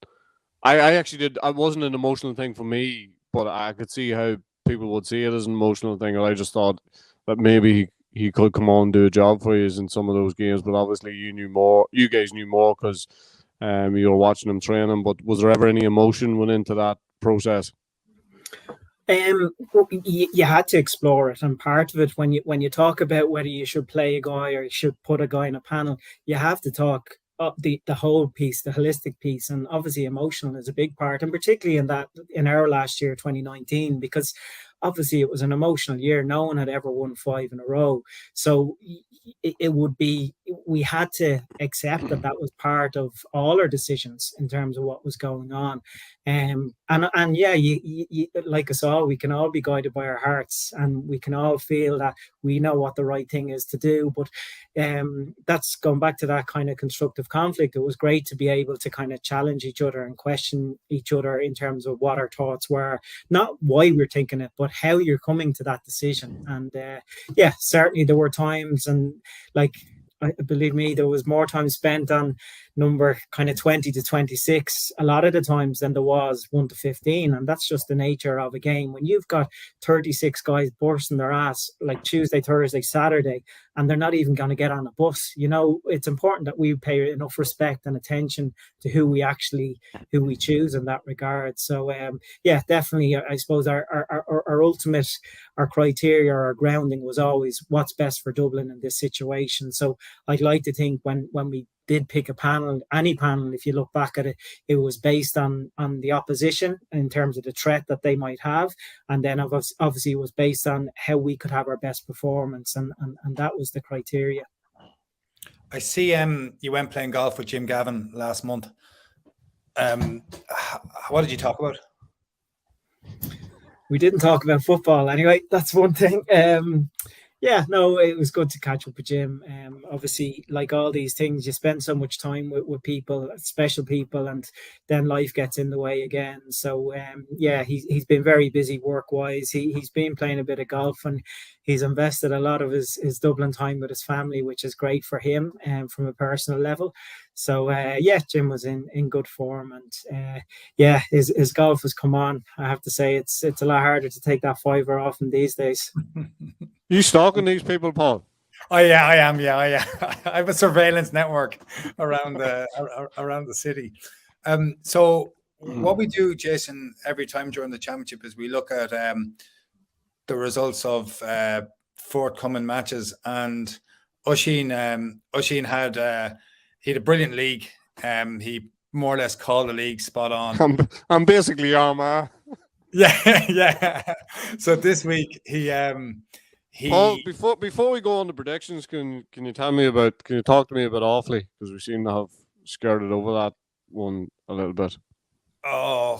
I actually did, it wasn't an emotional thing for me, but I could see how people would see it as an emotional thing. And I just thought that maybe he could come on and do a job for you in some of those games, but obviously you guys knew more because you were watching him training. But was there ever any emotion went into that process? You had to explore it, and part of it when you talk about whether you should play a guy or you should put a guy in a panel, you have to talk up the whole piece, the holistic piece, and obviously emotional is a big part, and particularly in our last year 2019, because obviously it was an emotional year. No one had ever won 5 in a row, so it would be, we had to accept that was part of all our decisions in terms of what was going on. And yeah, you like us all, we can all be guided by our hearts, and we can all feel that we know what the right thing is to do. But that's going back to that kind of constructive conflict. It was great to be able to kind of challenge each other and question each other in terms of what our thoughts were, not why we're thinking it, but how you're coming to that decision. And yeah, certainly there were times, and like, believe me, there was more time spent on number kind of 20 to 26 a lot of the times than there was 1 to 15, and that's just the nature of a game. When you've got 36 guys bursting their ass like Tuesday, Thursday, Saturday, and they're not even going to get on a bus, it's important that we pay enough respect and attention to who we choose in that regard. So yeah, definitely, I suppose our ultimate, our criteria, our grounding was always what's best for Dublin in this situation. So I'd like to think when we did pick a panel, any panel, if you look back at it, it was based on the opposition in terms of the threat that they might have, and then obviously it was based on how we could have our best performance, and that was the criteria. I see you went playing golf with Jim Gavin last month. What did you talk about? We didn't talk about football anyway, that's one thing. Yeah, no, it was good to catch up with Jim. Obviously, like all these things, you spend so much time with people, special people, and then life gets in the way again. So, yeah, he's been very busy work-wise. He's been playing a bit of golf, and he's invested a lot of his Dublin time with his family, which is great for him from a personal level. So, yeah, Jim was in good form, and yeah, his golf has come on. I have to say, it's a lot harder to take that fiver off in these days. You stalking these people, Paul? Oh yeah, I am. Yeah, I have a surveillance network around the city. So what we do, Jason, every time during the championship is we look at the results of forthcoming matches. And Oisin had he had a brilliant league. He more or less called the league spot on. I'm basically Armagh. Yeah. So this week he Paul, before we go on to predictions, can you talk to me about Offaly, because we seem to have skirted over that one a little bit. I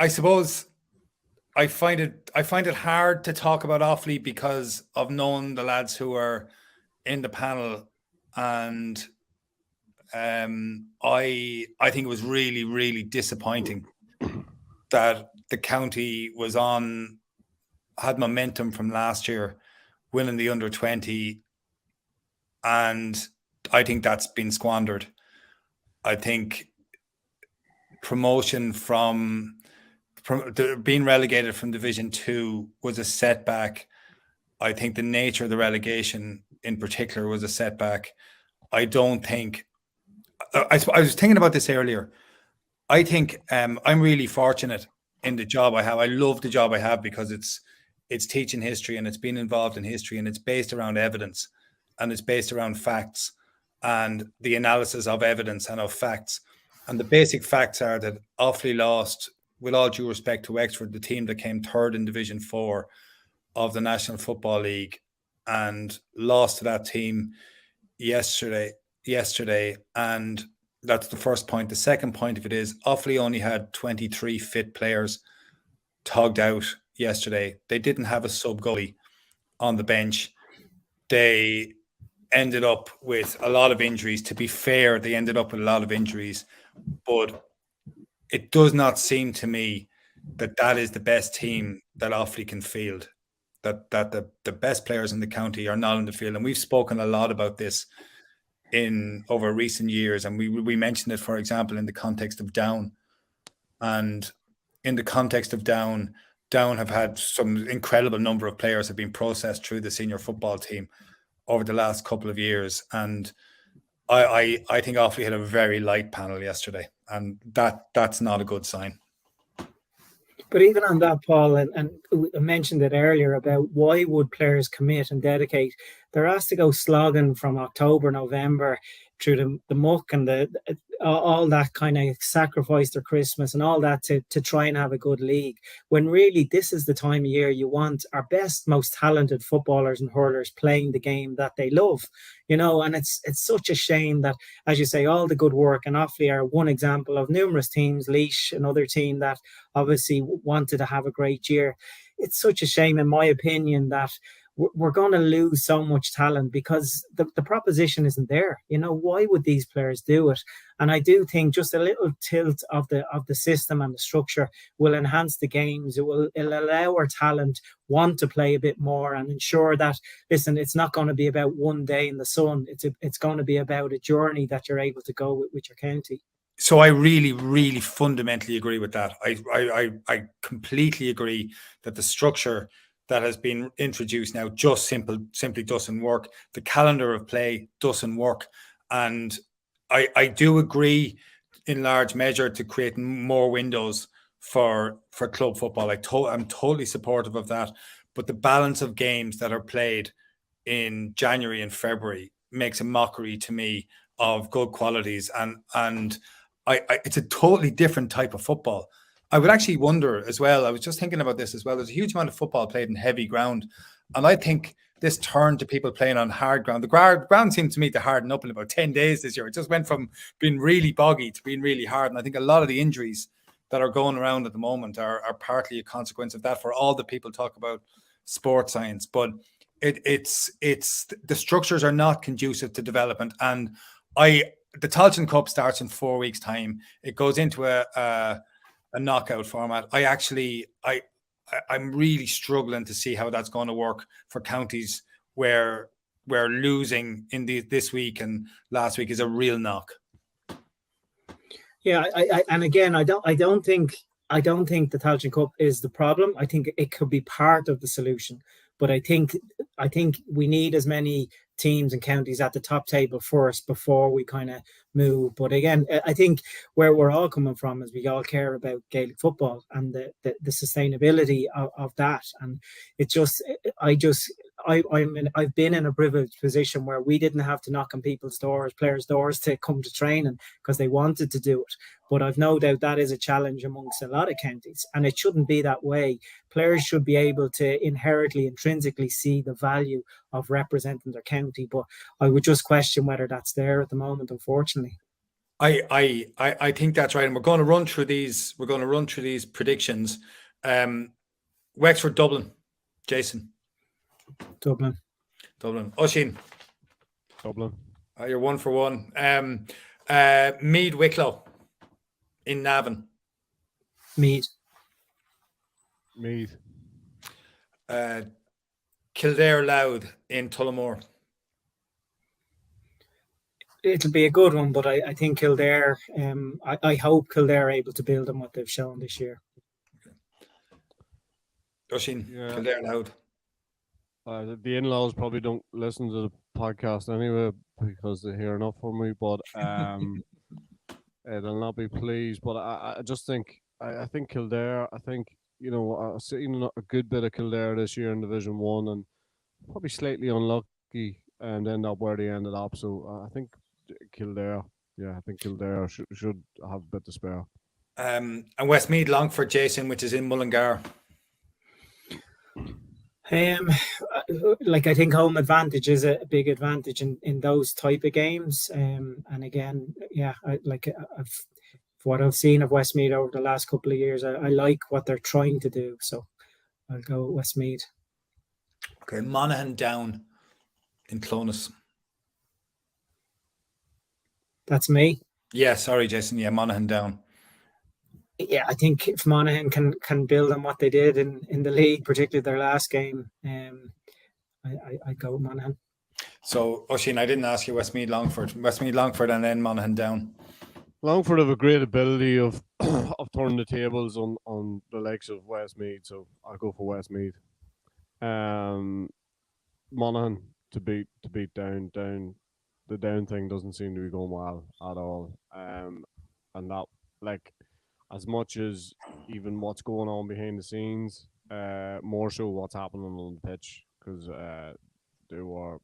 suppose I find it hard to talk about Offaly because of knowing the lads who are in the panel and I think it was really, really disappointing that the county had momentum from last year, winning the under-20, and I think that's been squandered. I think promotion from being relegated from Division 2 was a setback. I think the nature of the relegation in particular was a setback. I don't think... I was thinking about this earlier. I think I'm really fortunate in the job I have. I love the job I have because it's teaching history, and it's been involved in history, and it's based around evidence, and it's based around facts and the analysis of evidence and of facts. And the basic facts are that Offaly lost, with all due respect to Wexford, the team that came third in Division 4 of the National Football League, and lost to that team yesterday. And that's the first point. The second point of it is Offaly only had 23 fit players togged out yesterday. They didn't have a sub goalie on the bench. They ended up with a lot of injuries. To be fair, they ended up with a lot of injuries, but it does not seem to me that is the best team that Offaly can field. That the best players in the county are not in the field, and we've spoken a lot about this over recent years, and we mentioned it, for example, in the context of Down. And in the context of Down have had some incredible number of players have been processed through the senior football team over the last couple of years, and I think Offaly had a very light panel yesterday, and that's not a good sign. But even on that, Paul, and I mentioned it earlier about why would players commit and dedicate? They're asked to go slogging from October, November through the muck and all that kind of sacrifice their Christmas and all that to try and have a good league. When really this is the time of year you want our best, most talented footballers and hurlers playing the game that they love, and it's such a shame that, as you say, all the good work, and Offaly are one example of numerous teams, Laois, another team that obviously wanted to have a great year. It's such a shame, in my opinion, that we're going to lose so much talent because the proposition isn't there. Why would these players do it? And I do think just a little tilt of the system and the structure will enhance the games. It'll allow our talent want to play a bit more and ensure that, listen, it's not going to be about one day in the sun. It's going to be about a journey that you're able to go with your county. So I really, really fundamentally agree with that. I completely agree that the structure that has been introduced now just simply doesn't work. The calendar of play doesn't work. And I do agree in large measure to create more windows for club football. I'm totally supportive of that. But the balance of games that are played in January and February makes a mockery to me of good qualities. And it's a totally different type of football. I would actually wonder as well, I was just thinking about this as well, there's a huge amount of football played in heavy ground. And I think this turned to people playing on hard ground. The ground seemed to me to harden up in about 10 days this year. It just went from being really boggy to being really hard. And I think a lot of the injuries that are going around at the moment are partly a consequence of that, for all the people talk about sports science. But it's the structures are not conducive to development. And the Tailteann Cup starts in 4 weeks' time. It goes into a knockout format. I'm really struggling to see how that's going to work for counties where losing in this week and last week is a real knock. Yeah, and again, I don't think the Tailteann Cup is the problem. I think it could be part of the solution, but I think we need as many teams and counties at the top table first before we kind of move. But again, I think where we're all coming from is we all care about Gaelic football and the sustainability of that. And I've been in a privileged position where we didn't have to knock on players' doors to come to training because they wanted to do it. But I've no doubt that is a challenge amongst a lot of counties, and it shouldn't be that way. Players should be able to intrinsically see the value of representing their county. But I would just question whether that's there at the moment, unfortunately. I think that's right, and we're going to run through these. We're going to run through these predictions. Wexford, Dublin, Jason. Dublin. Oisín. Dublin. You're 1 for 1. Mead Wicklow in Navan. Mead. Meath. Kildare Loud in Tullamore. It'll be a good one, but I think Kildare, I hope Kildare are able to build on what they've shown this year. Oisín, Yeah. Kildare Loud. The in-laws probably don't listen to the podcast anyway because they hear enough from me, but they'll not be pleased. But I just think I think Kildare. I think I've seen a good bit of Kildare this year in Division 1, and probably slightly unlucky and end up where they ended up. So I think Kildare. Yeah, I think Kildare should have a bit to spare. And Westmeath Longford, Jason, which is in Mullingar. I think home advantage is a big advantage in those type of games. And again, what I've seen of Westmeath over the last couple of years, I like what they're trying to do. So I'll go Westmeath. Okay, Monaghan Down in Clonus. That's me. Yeah, sorry, Jason. Yeah, Monaghan Down. Yeah, I think if Monaghan can build on what they did in the league, particularly their last game, I go Monaghan. So, Oisín, I didn't ask you Westmeath Longford, and then Monaghan Down. Longford have a great ability of turning the tables on the likes of Westmeath, so I'll go for Westmeath. Monaghan to beat down. The down thing doesn't seem to be going well at all. And that, as much as even what's going on behind the scenes, more so what's happening on the pitch, because they were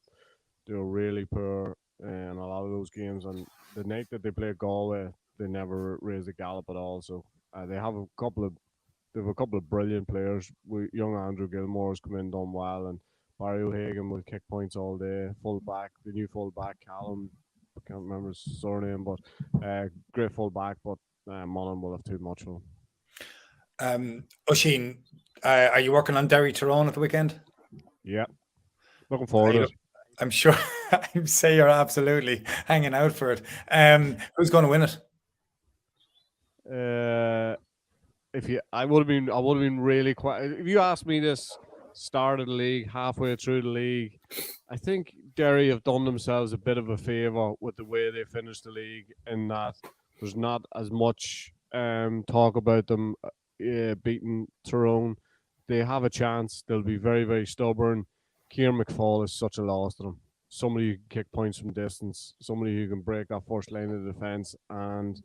really poor in a lot of those games. And the night that they played Galway, they never raised a gallop at all. So they have a couple of brilliant players. Young Andrew Gilmore has come in, done well, and Barry O'Hagan will kick points all day. The new fullback, Callum, I can't remember his surname, but great fullback, but Monaghan will have too much for him. Oisín, are you working on Derry Tyrone at the weekend? Yeah, looking forward to it. I'm sure. I'd say you're absolutely hanging out for it. Who's going to win it? I would have been really quiet. If you asked me this start of the league, halfway through the league, I think Derry have done themselves a bit of a favour with the way they finished the league, in that there's not as much talk about them beating Tyrone. They have a chance. They'll be very, very stubborn. Kieran McFall is such a loss to them. Somebody who can kick points from distance, somebody who can break that first line of defence, and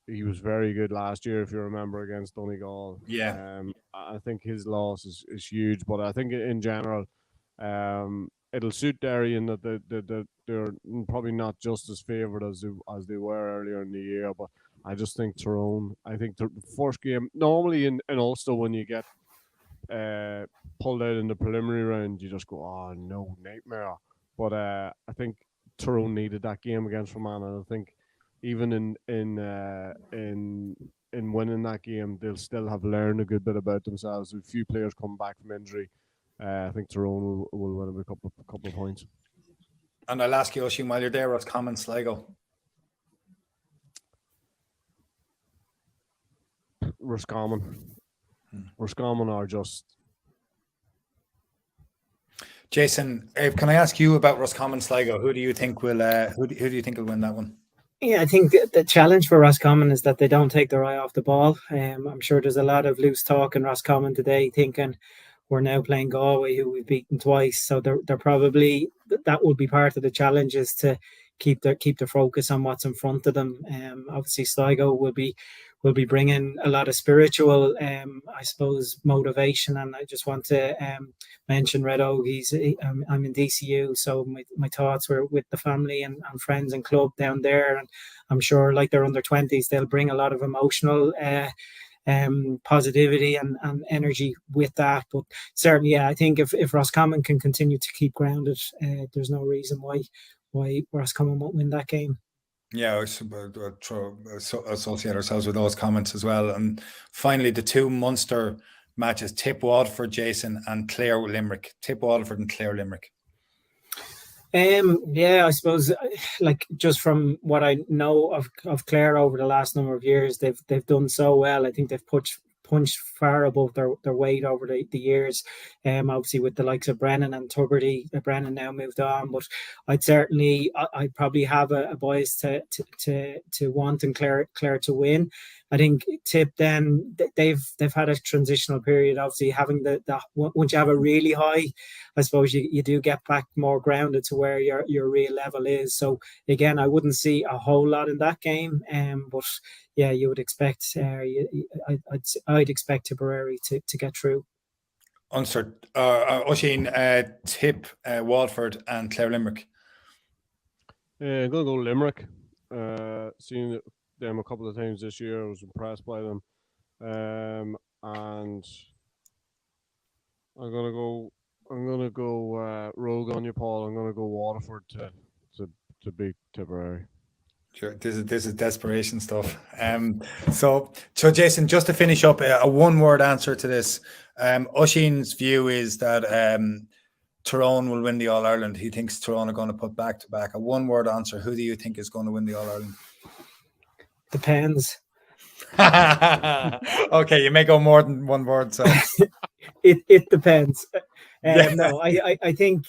he was very good last year, if you remember, against Donegal. Yeah. I think his loss is huge, but I think in general, it'll suit Derry in that they're probably not just as favoured as they were earlier in the year. But I just think Tyrone. I think the first game normally in Ulster, when you get pulled out in the preliminary round, you just go, oh no, nightmare. But I think Tyrone needed that game against Fermanagh. I think even in winning that game, they'll still have learned a good bit about themselves. With a few players coming back from injury, I think Tyrone will win a couple of points. And I'll ask you, Oisín, while you're there, what's common Sligo? Roscommon. Roscommon are just. Jason, can I ask you about Roscommon Sligo? Who do you think will who do you think will win that one? Yeah, I think the challenge for Roscommon is that they don't take their eye off the ball. I'm sure there's a lot of loose talk in Roscommon today, thinking we're now playing Galway, who we've beaten twice. So they're probably, that will be part of the challenge, is to keep their focus on what's in front of them. Obviously, Sligo will be bringing a lot of spiritual, I suppose, motivation. And I just want to mention Red Oak. I'm in DCU, so my thoughts were with the family and friends and club down there. And I'm sure, like their under 20s, they'll bring a lot of emotional positivity and energy with that. But certainly, yeah, I think if Roscommon can continue to keep grounded, there's no reason why Roscommon won't win that game. Yeah, associate ourselves with those comments as well. And finally, the two Munster matches: Tip Waterford, Jason, and Clare Limerick. Tip Waterford and Clare Limerick. Yeah, I suppose like just from what I know of Clare over the last number of years, they've done so well. I think they've punched far above their weight over the years. Obviously with the likes of Brennan and Tuberty. Brennan now moved on, but I'd probably have a bias to want and Clare to win. I think Tip then they've had a transitional period. Obviously, having the once you have a really high, I suppose you do get back more grounded to where your real level is. So again, I wouldn't see a whole lot in that game. But yeah, you would expect. I'd expect Tipperary to get through. Answer, Oisín, Tip, Waterford, and Clare Limerick. I'm gonna go Limerick. Seen them a couple of times this year. I was impressed by them, and I'm gonna go rogue on you, Paul. I'm gonna go Waterford to beat Tipperary. Sure, this is desperation stuff. So Jason, just to finish up, a one-word answer to this. Oisín's view is that Tyrone will win the All-Ireland. He thinks Tyrone are going to put back-to-back. A one-word answer. Who do you think is going to win the All-Ireland? Depends. Okay, you may go more than one word. So it depends. No, I think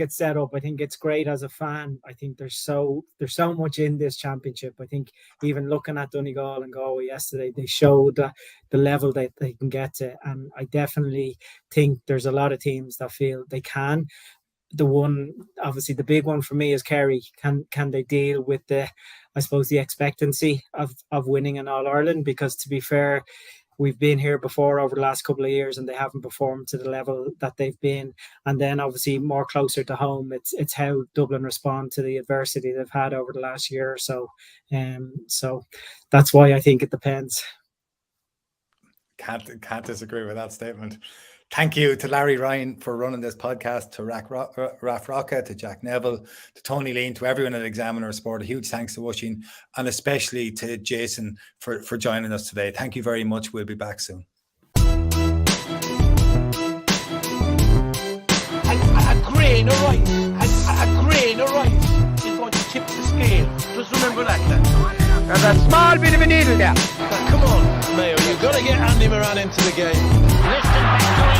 it's set up. I think it's great as a fan. I think there's so much in this championship. I think even looking at Donegal and Galway yesterday, they showed the level that they can get to, and I definitely think there's a lot of teams that feel they can. Obviously the big one for me is Kerry. Can they deal with the expectancy of winning an All-Ireland? Because to be fair, we've been here before over the last couple of years and they haven't performed to the level that they've been. And then obviously more closer to home, it's how Dublin respond to the adversity they've had over the last year or so. So that's why I think it depends. Can't disagree with that statement. Thank you to Larry Ryan for running this podcast, to Raf Rocca, to Jack Neville, to Tony Lean, to everyone at Examiner Sport. A huge thanks to Oisín, and especially to Jason for joining us today. Thank you very much. We'll be back soon. A grain of rice, a grain of rice is going to tip the scale. Just remember that, lad. There's a small bit of a needle there. Come on, Mayo, you've got to get Andy Moran into the game. Listen back to